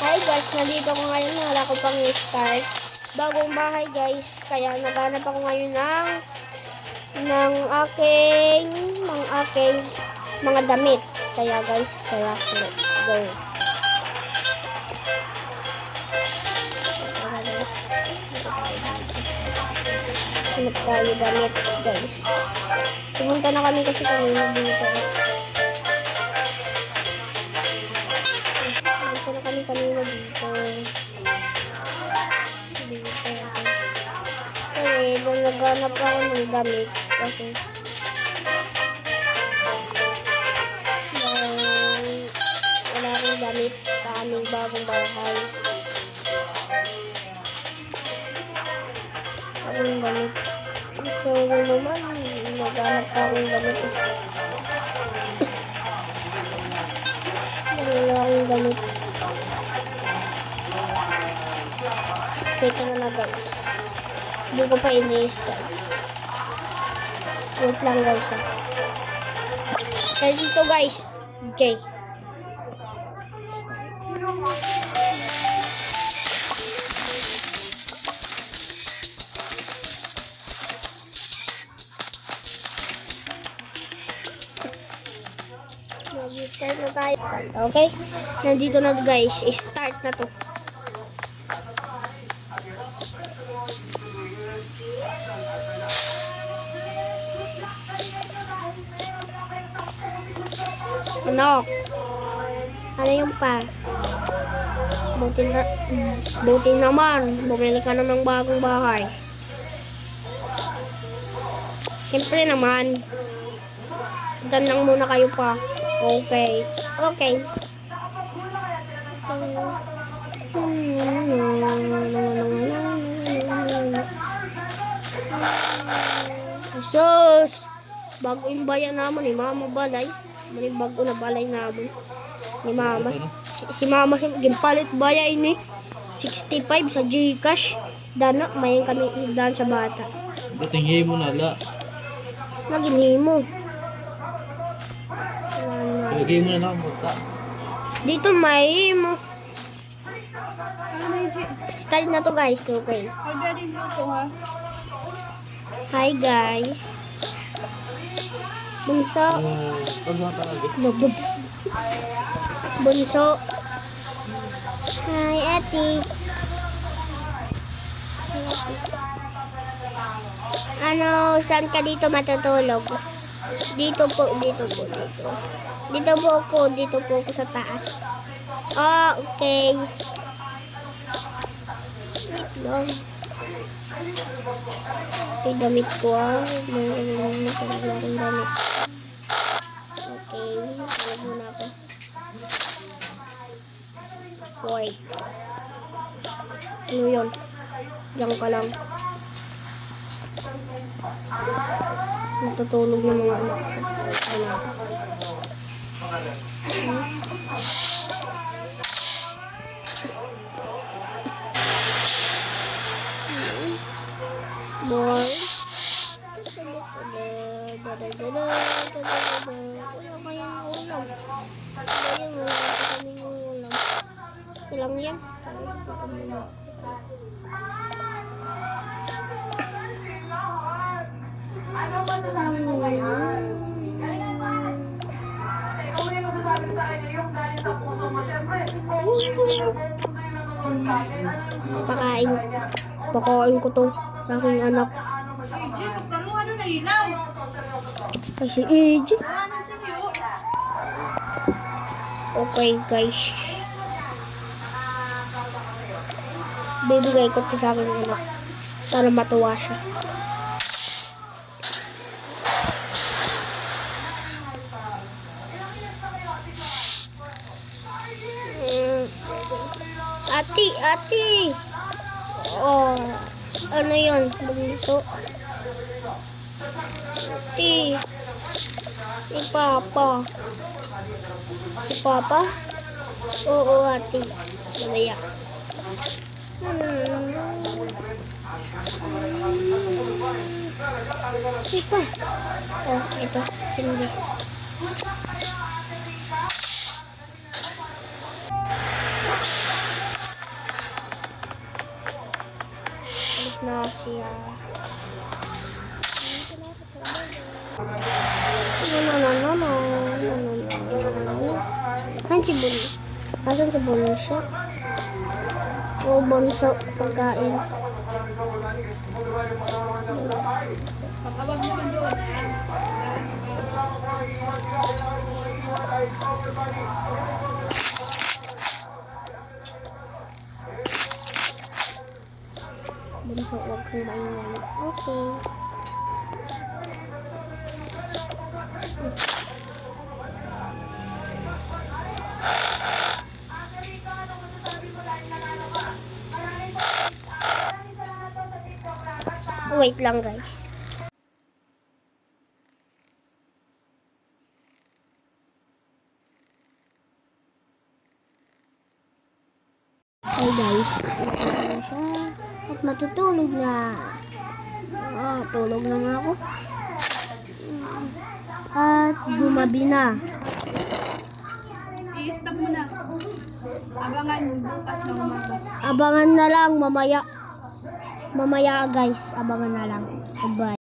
Hi guys, nandito ako ngayon. Wala ko pang start. Bagong bahay guys. Kaya naghanap ako ngayon ng aking mga damit. Kaya guys, let's go. Hanap tayo damit guys. Pumunta na kami kasi kanina dito. Kanina dito. Okay, doon naghanap ako ng damit kasi wala akong damit sa aming bagong bahay. Akong damit. So, naman, naghanap ako ng damit. Wala akong damit. Ito na guys. Hindi ko pa ini-start. Wait lang guys. Start dito guys. Okay. Start na tayo. Okay. Nandito na guys. Start na to. Ano yung pa? Buti naman. Bumili ka na ng bagong bahay. Siyempre naman. Dan lang muna kayo pa. Okay. Okay. Sus! Bago yung bayan naman ni Mama Balay. May bago na balay namin. Ni Mama. Si Mama gimpalit baya ini. 65 sa Gcash. Dana, mayan kami dan sa bata. Datinghi mo na la. Naginhi mo. Lagay mo na lang buta. Dito may mo. Start na to guys. Okay. Hi guys. Bunso. Bunso. Hi, Ate. Ano, saan ka dito matutulog? Dito po. Dito po ako sa taas. Oh, okay. Wait lang. Okay, damit ko Mayroon akong damit. Okay, alam mo na ako. Wait. Ano yun? Diyan ka lang. Natutulog ng mga anak ko. Boy. Wala kayong ulam. Wala kaming ulam. Ito lang yan. Pakain ko to sa aking anak. Ay, si EJ. Okay guys. Bibigay ko to sa aking anak. Sana matuwa siya. Ate. Oh, ano yun? Bunso. Ate. Si Papa. Oo, ate. Malaya. Ipa. Oh, ito. Hindi. siya. No. Saan si Bunso? Asan si Bunso? O Bunso, pagkain. Pagkabag mo doon doon. Bunso, huwag kang maingay. Okay. Wait lang, guys. Hey guys, natulog na siya. At matutulog na. Tulog na nga ako. At gumabi na. I-stop mo na. Abangan bukas na umaga. Abangan na lang mamaya. Mamaya guys, abangan na lang. Bye.